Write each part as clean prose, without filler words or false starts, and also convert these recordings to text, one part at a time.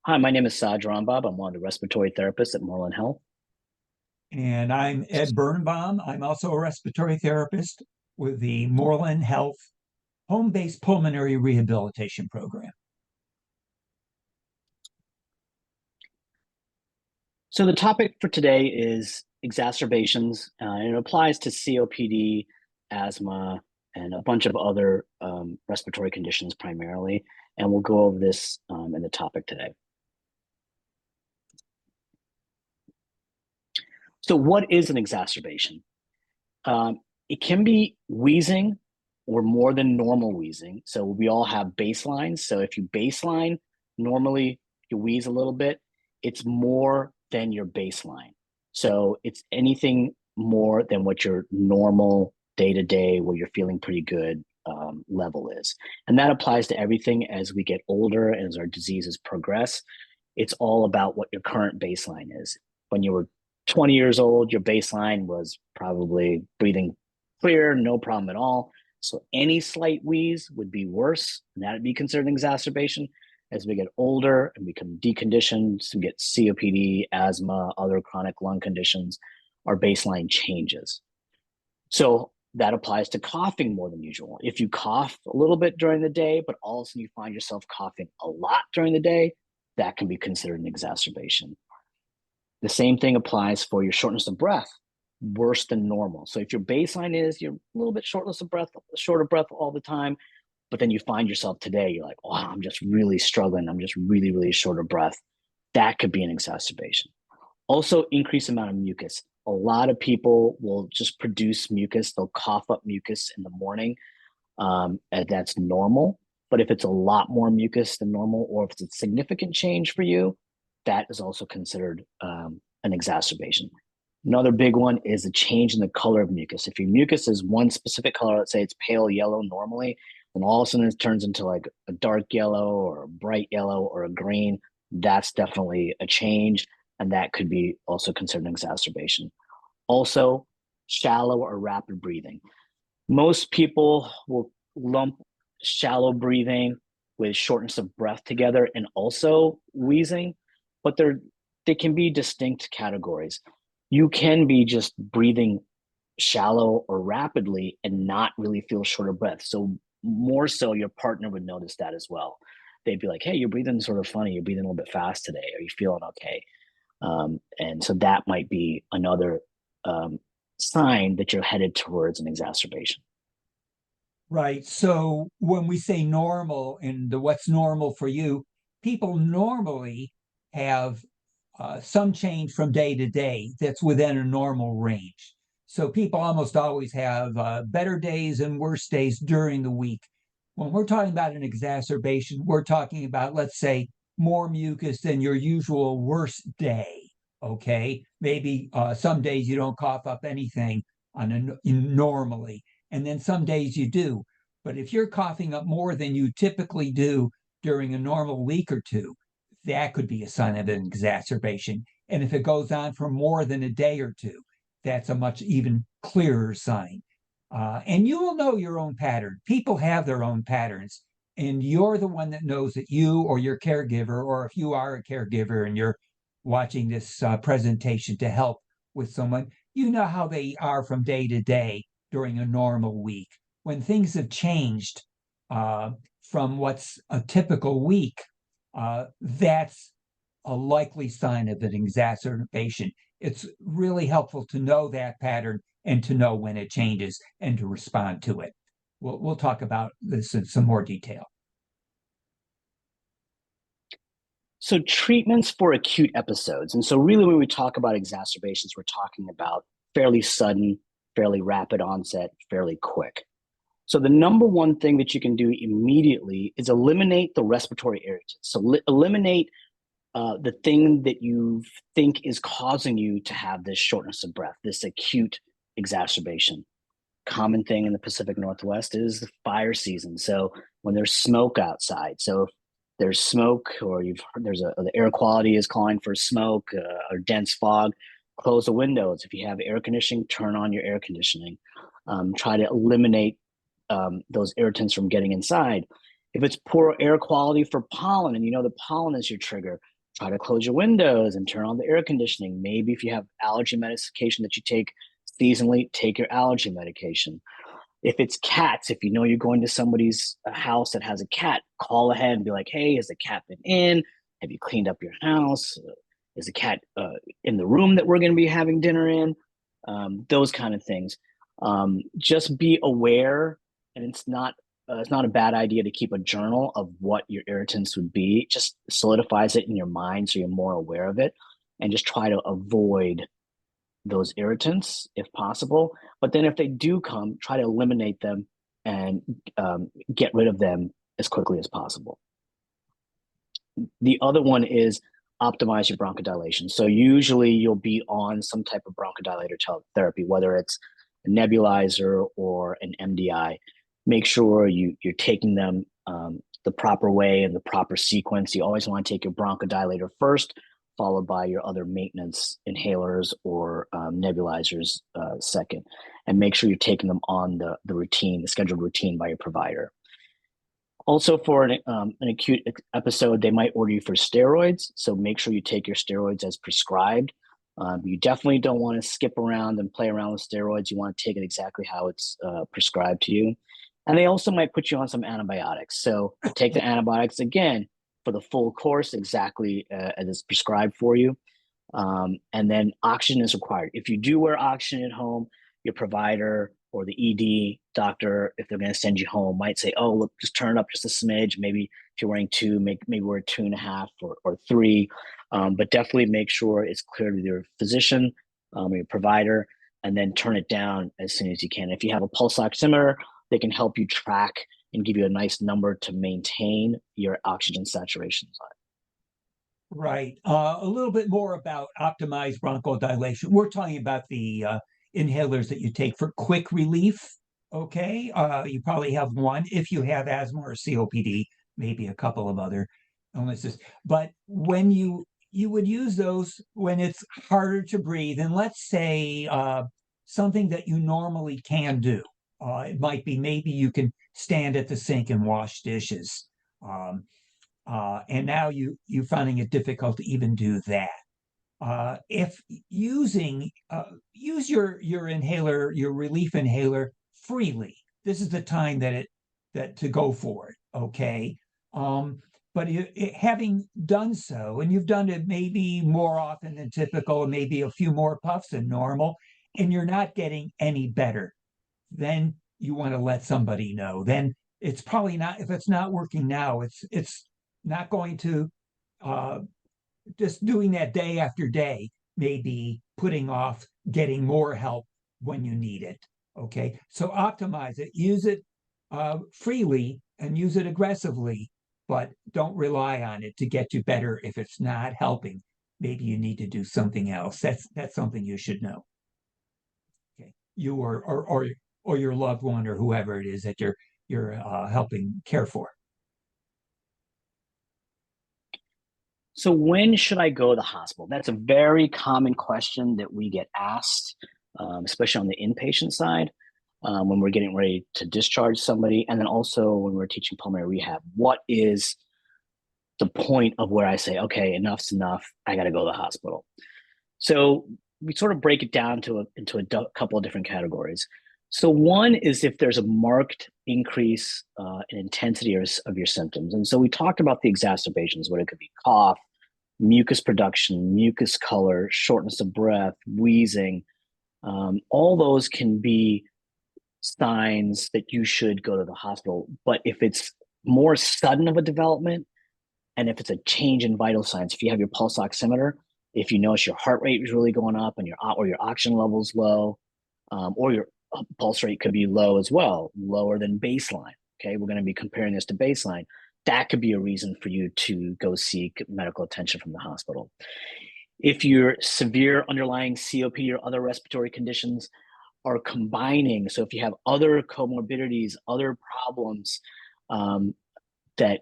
Hi, my name is Saj Rambab. I'm one of the respiratory therapists at Morlen Health. And I'm Ed Birnbaum. I'm also a respiratory therapist with the Morlen Health home-based pulmonary rehabilitation program. So the topic for today is exacerbations, and it applies to COPD, asthma, and a bunch of other respiratory conditions primarily. And we'll go over this in the topic today. So what is an exacerbation? It can be wheezing or more than normal wheezing. So we all have baselines. So if you baseline, normally you wheeze a little bit, it's more than your baseline. So it's anything more than what your normal day to day, where you're feeling pretty good level is. And that applies to everything as we get older and as our diseases progress. It's all about what your current baseline is. When you were 20 years old, your baseline was probably breathing clear, no problem at all. So any slight wheeze would be worse, and that would be considered an exacerbation. As we get older and become deconditioned, we get COPD, asthma, other chronic lung conditions, our baseline changes. So that applies to coughing more than usual. If you cough a little bit during the day, but all of a sudden you find yourself coughing a lot during the day, that can be considered an exacerbation. The same thing applies for your shortness of breath, worse than normal. So if your baseline is you're a little bit shortness of breath, short of breath all the time, but then you find yourself today, you're like, oh, I'm just really struggling. I'm just really, really short of breath. That could be an exacerbation. Also, increased amount of mucus. A lot of people will just produce mucus. They'll cough up mucus in the morning, and that's normal. But if it's a lot more mucus than normal, or if it's a significant change for you, that is also considered an exacerbation. Another big one is a change in the color of mucus. If your mucus is one specific color, let's say it's pale yellow normally, then all of a sudden it turns into like a dark yellow or a bright yellow or a green, that's definitely a change. And that could be also considered an exacerbation. Also, shallow or rapid breathing. Most people will lump shallow breathing with shortness of breath together and also wheezing, but they can be distinct categories. You can be just breathing shallow or rapidly and not really feel short of breath. So more so your partner would notice that as well. They'd be like, hey, you're breathing sort of funny. You're breathing a little bit fast today. Are you feeling okay? And so that might be another sign that you're headed towards an exacerbation. Right. So when we say normal and what's normal for you, people normally have some change from day to day that's within a normal range. So people almost always have better days and worse days during the week. When we're talking about an exacerbation, we're talking about, let's say, more mucus than your usual worst day. Okay. Maybe some days you don't cough up anything normally, and then some days you do. But if you're coughing up more than you typically do during a normal week or two, that could be a sign of an exacerbation. And if it goes on for more than a day or two, that's a much even clearer sign. And you will know your own pattern. People have their own patterns, and you're the one that knows that you or your caregiver, or if you are a caregiver and you're watching this presentation to help with someone, you know how they are from day to day during a normal week. When things have changed from what's a typical week, that's a likely sign of an exacerbation. It's really helpful to know that pattern and to know when it changes and to respond to it. We'll talk about this in some more detail. So treatments for acute episodes. And so really when we talk about exacerbations, we're talking about fairly sudden, fairly rapid onset, fairly quick. So the number one thing that you can do immediately is eliminate the respiratory irritants. So eliminate the thing that you think is causing you to have this shortness of breath, this acute exacerbation. Common thing in the Pacific Northwest is the fire season. So when there's smoke outside, so if there's smoke or the air quality is calling for smoke or dense fog, close the windows. If you have air conditioning, turn on your air conditioning. Try to eliminate those irritants from getting inside. If it's poor air quality for pollen and you know the pollen is your trigger, try to close your windows and turn on the air conditioning. Maybe if you have allergy medication that you take seasonally, take your allergy medication. If it's cats, if you know you're going to somebody's house that has a cat, call ahead and be like, hey, has the cat been in? Have you cleaned up your house? Is the cat in the room that we're going to be having dinner in? Those kind of things. Just be aware, and it's not a bad idea to keep a journal of what your irritants would be. Just solidifies it in your mind so you're more aware of it, and just try to avoid those irritants if possible. But then if they do come, try to eliminate them and get rid of them as quickly as possible. The other one is optimize your bronchodilation. So usually you'll be on some type of bronchodilator therapy, whether it's a nebulizer or an MDI. Make sure you're taking them the proper way and the proper sequence. You always want to take your bronchodilator first, followed by your other maintenance inhalers or nebulizers second. And make sure you're taking them on the routine, the scheduled routine by your provider. Also, for an acute episode, they might order you for steroids. So make sure you take your steroids as prescribed. You definitely don't want to skip around and play around with steroids. You want to take it exactly how it's prescribed to you. And they also might put you on some antibiotics. So take the antibiotics again for the full course, exactly as it's prescribed for you. And then oxygen is required. If you do wear oxygen at home, your provider or the ED doctor, if they're going to send you home, might say, oh, look, just turn it up just a smidge. Maybe if you're wearing two, maybe wear 2.5 or 3. But definitely make sure it's clear with your physician or your provider, and then turn it down as soon as you can. If you have a pulse oximeter, they can help you track and give you a nice number to maintain your oxygen saturation. Right. A little bit more about optimized bronchodilation. We're talking about the inhalers that you take for quick relief. Okay. You probably have one if you have asthma or COPD, maybe a couple of other illnesses. But when you would use those when it's harder to breathe, and let's say something that you normally can do. It might be maybe you can stand at the sink and wash dishes. And now you're finding it difficult to even do that. If use your inhaler, your relief inhaler freely. This is the time that to go for it. Okay. But having done so, and you've done it maybe more often than typical, maybe a few more puffs than normal, and you're not getting any better, then you want to let somebody know. Then it's probably not, if it's not working now, it's not going to just doing that day after day, maybe putting off getting more help when you need it. Okay. So optimize it, use it freely and use it aggressively, but don't rely on it to get you better. If it's not helping, maybe you need to do something else. That's something you should know. Okay. You or your loved one or whoever it is that you're helping care for. So when should I go to the hospital? That's a very common question that we get asked, especially on the inpatient side, when we're getting ready to discharge somebody, and then also when we're teaching pulmonary rehab. What is the point of where I say, okay, enough's enough, I got to go to the hospital? So we sort of break it down into a couple of different categories. So one is if there's a marked increase in intensity of your symptoms. And so we talked about the exacerbations, what it could be: cough, mucus production, mucus color, shortness of breath, wheezing. All those can be signs that you should go to the hospital. But if it's more sudden of a development, and if it's a change in vital signs, if you have your pulse oximeter, if you notice your heart rate is really going up and your oxygen level's low, or your pulse rate could be low as well, lower than baseline. Okay, we're going to be comparing this to baseline. That could be a reason for you to go seek medical attention from the hospital. If your severe underlying COPD or other respiratory conditions are combining, so if you have other comorbidities, other problems that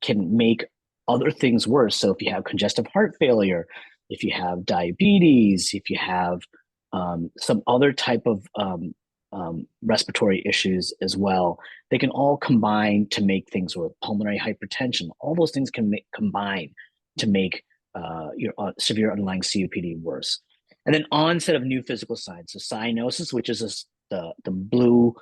can make other things worse. So if you have congestive heart failure, if you have diabetes, if you have some other type of respiratory issues as well, they can all combine to make things worse. Pulmonary hypertension, all those things can combine to make your severe underlying COPD worse. And then onset of new physical signs. So cyanosis, which is the blue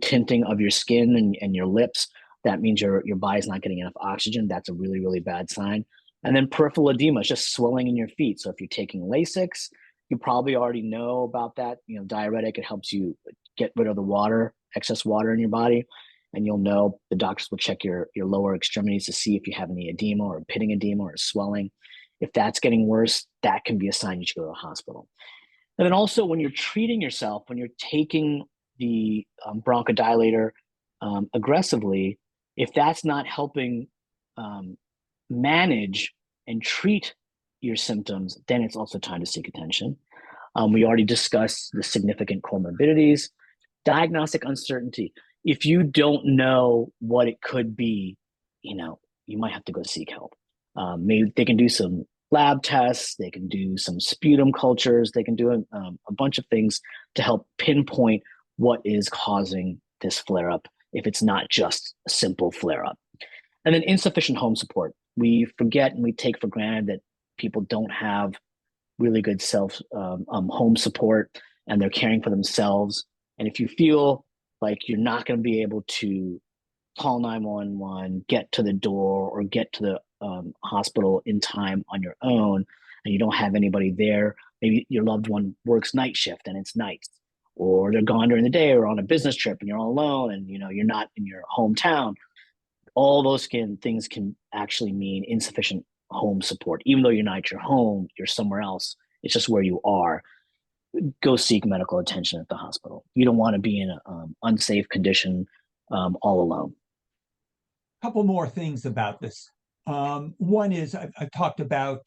tinting of your skin and your lips. That means your body's not getting enough oxygen. That's a really, really bad sign. And then peripheral edema is just swelling in your feet. So if you're taking Lasix, you probably already know about that. Diuretic, it helps you get rid of the water, excess water in your body. And you'll know the doctors will check your lower extremities to see if you have any edema or pitting edema or swelling. If that's getting worse, that can be a sign you should go to the hospital. And then also when you're treating yourself, when you're taking the bronchodilator aggressively, if that's not helping um, manage and treat your symptoms, then it's also time to seek attention. We already discussed the significant comorbidities, diagnostic uncertainty. If you don't know what it could be, you might have to go seek help. Maybe they can do some lab tests, they can do some sputum cultures, they can do a bunch of things to help pinpoint what is causing this flare up if it's not just a simple flare up. And then insufficient home support. We forget and we take for granted that people don't have really good home support and they're caring for themselves. And if you feel like you're not going to be able to call 911, get to the door, or get to the hospital in time on your own, and you don't have anybody there, maybe your loved one works night shift and it's nights, or they're gone during the day or on a business trip and you're all alone and you're not in your hometown. All those things can actually mean insufficient home support. Even though you're not at your home, you're somewhere else. It's just where you are. Go seek medical attention at the hospital. You don't want to be in an unsafe condition all alone. A couple more things about this. One is I've talked about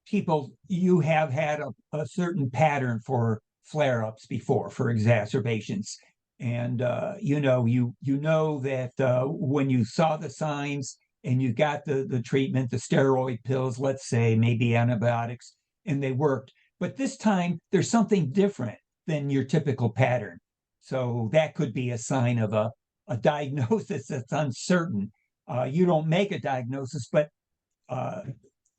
people, you have had a certain pattern for flare-ups before, for exacerbations. And you know that when you saw the signs and you got the treatment, the steroid pills, let's say maybe antibiotics, and they worked. But this time there's something different than your typical pattern. So that could be a sign of a diagnosis that's uncertain. You don't make a diagnosis, but uh,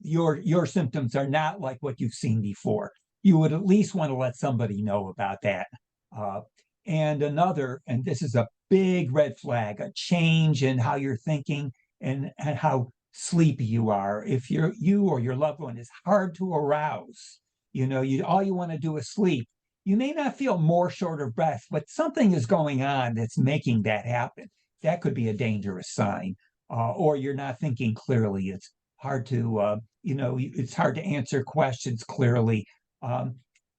your symptoms are not like what you've seen before. You would at least want to let somebody know about that. Uh, and this is a big red flag, a change in how you're thinking and how sleepy you are. If you or your loved one is hard to arouse, all you want to do is sleep. You may not feel more short of breath, but something is going on that's making that happen. That could be a dangerous sign. Or you're not thinking clearly. It's hard to it's hard to answer questions clearly.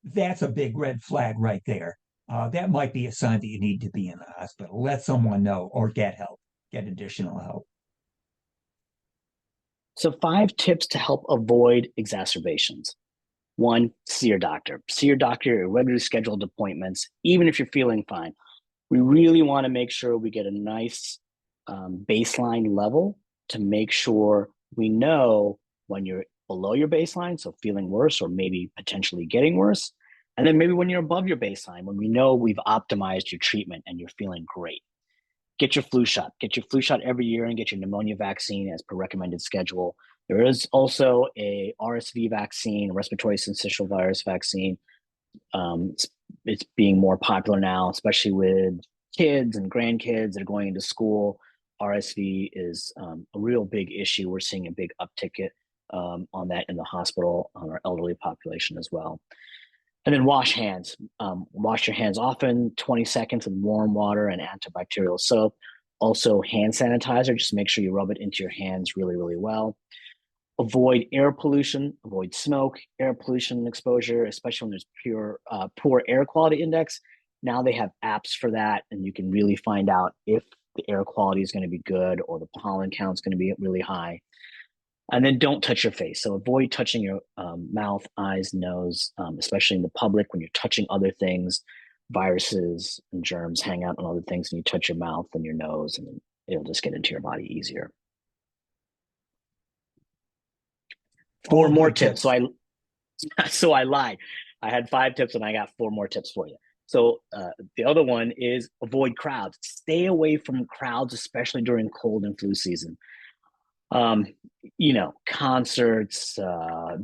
That's a big red flag right there. That might be a sign that you need to be in the hospital. Let someone know or get help, get additional help. So 5 tips to help avoid exacerbations. 1, see your doctor. See your doctor at regularly scheduled appointments, even if you're feeling fine. We really want to make sure we get a nice baseline level to make sure we know when you're below your baseline, so feeling worse or maybe potentially getting worse. And then maybe when you're above your baseline, when we know we've optimized your treatment and you're feeling great. Get your flu shot. Get your flu shot every year and get your pneumonia vaccine as per recommended schedule. There is also a RSV vaccine, a respiratory syncytial virus vaccine. It's being more popular now, especially with kids and grandkids that are going into school. RSV is a real big issue. We're seeing a big uptick on that in the hospital on our elderly population as well. And then wash hands. Wash your hands often, 20 seconds in warm water and antibacterial soap. Also, hand sanitizer. Just make sure you rub it into your hands really, really well. Avoid air pollution, avoid smoke, air pollution exposure, especially when there's poor air quality index. Now they have apps for that, and you can really find out if the air quality is going to be good or the pollen count is going to be really high. And then don't touch your face. So avoid touching your mouth, eyes, nose, especially in the public when you're touching other things. Viruses and germs hang out on other things, and you touch your mouth and your nose, and it'll just get into your body easier. Four All more good tips. tips. So I lied. I had 5 tips, and I got 4 more tips for you. So the other one is avoid crowds. Stay away from crowds, especially during cold and flu season. um, concerts,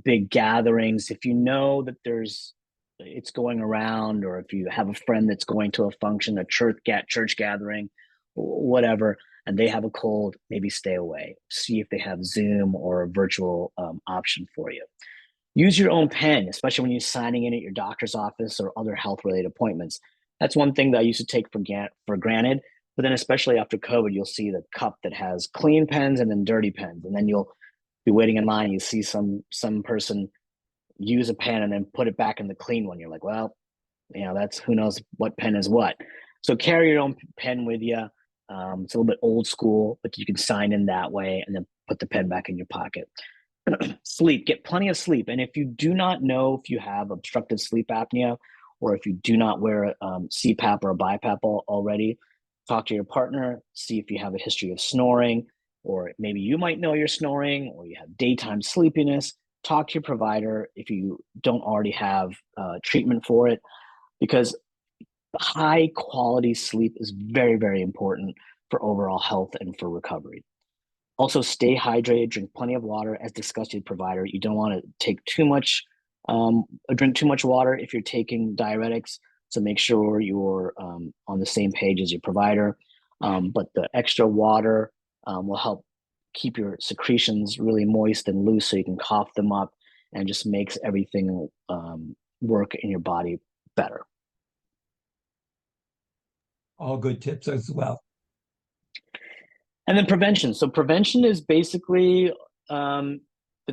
big gatherings. If you know that it's going around, or if you have a friend that's going to a function, a church gathering, whatever, and they have a cold, maybe stay away. See if they have Zoom or a virtual option for you. Use your own pen, especially when you're signing in at your doctor's office or other health related appointments. That's one thing that I used to take for granted. But then, especially after COVID, you'll see the cup that has clean pens and then dirty pens, and then you'll be waiting in line. And you see some person use a pen and then put it back in the clean one. You're like, well, that's who knows what pen is what. So carry your own pen with you. It's a little bit old school, but you can sign in that way and then put the pen back in your pocket. Sleep, get plenty of sleep. And if you do not know if you have obstructive sleep apnea, or if you do not wear CPAP or a BiPAP already, talk to your partner, see if you have a history of snoring, or maybe you might know you're snoring, or you have daytime sleepiness. Talk to your provider if you don't already have treatment for it, because high quality sleep is very, very important for overall health and for recovery. Also, stay hydrated, drink plenty of water. As discussed with your provider, you don't want to take too much, drink too much water if you're taking diuretics. So make sure you're on the same page as your provider. But the extra water will help keep your secretions really moist and loose, so you can cough them up, and just makes everything work in your body better. All good tips as well. And then prevention. So prevention is basically the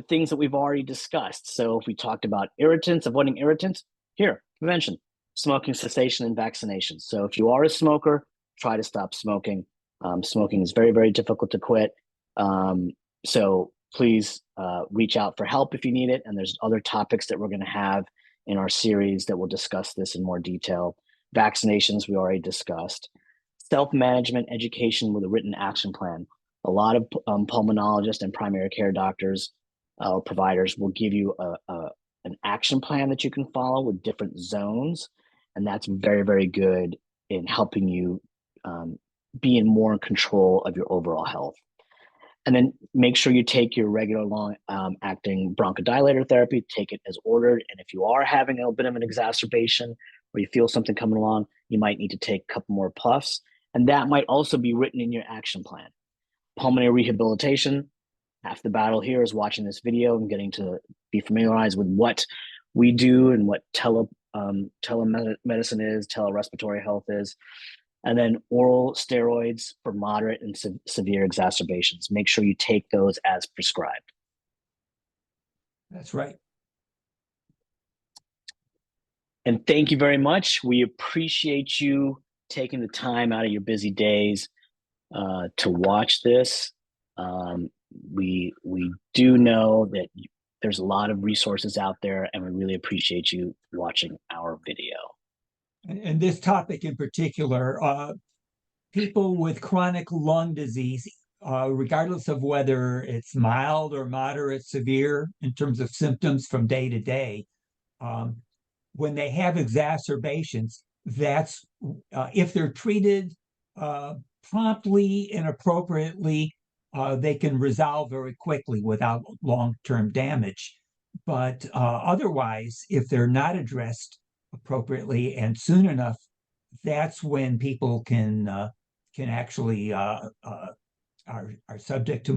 things that we've already discussed. So if we talked about irritants, avoiding irritants, here, prevention, smoking cessation and vaccinations. So if you are a smoker, try to stop smoking. Smoking is very, very difficult to quit. So please reach out for help if you need it. And there's other topics that we're going to have in our series that will discuss this in more detail. Vaccinations, we already discussed. Self-management education with a written action plan. A lot of pulmonologists and primary care doctors or providers will give you an action plan that you can follow with different zones. And that's very, very good in helping you be in more control of your overall health. And then make sure you take your regular long-acting bronchodilator therapy, take it as ordered. And if you are having a bit of an exacerbation, or you feel something coming along, you might need to take a couple more puffs. And that might also be written in your action plan. Pulmonary rehabilitation, half the battle here is watching this video and getting to be familiarized with what we do and what telemedicine is, telerespiratory health is. And then oral steroids for moderate and severe exacerbations. Make sure you take those as prescribed. That's right. And thank you very much. We appreciate you taking the time out of your busy days to watch this. We do know that there's a lot of resources out there, and we really appreciate you watching our video. And this topic in particular, people with chronic lung disease, regardless of whether it's mild or moderate, severe in terms of symptoms from day to day, when they have exacerbations, that's if they're treated promptly and appropriately, they can resolve very quickly without long-term damage. But otherwise, if they're not addressed appropriately and soon enough, that's when people can actually are subject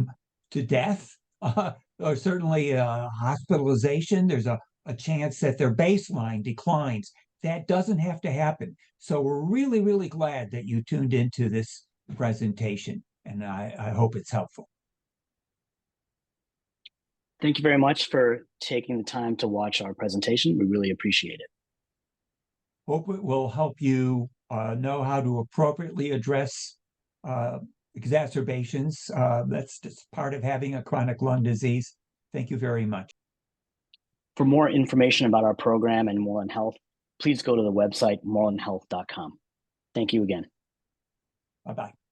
to death, or certainly hospitalization. There's a chance that their baseline declines. That doesn't have to happen. So we're really, really glad that you tuned into this presentation, and I hope it's helpful. Thank you very much for taking the time to watch our presentation. We really appreciate it. Hope it will help you know how to appropriately address exacerbations. That's just part of having a chronic lung disease. Thank you very much. For more information about our program and Morlen Health, please go to the website morlenhealth.com. Thank you again. Bye-bye.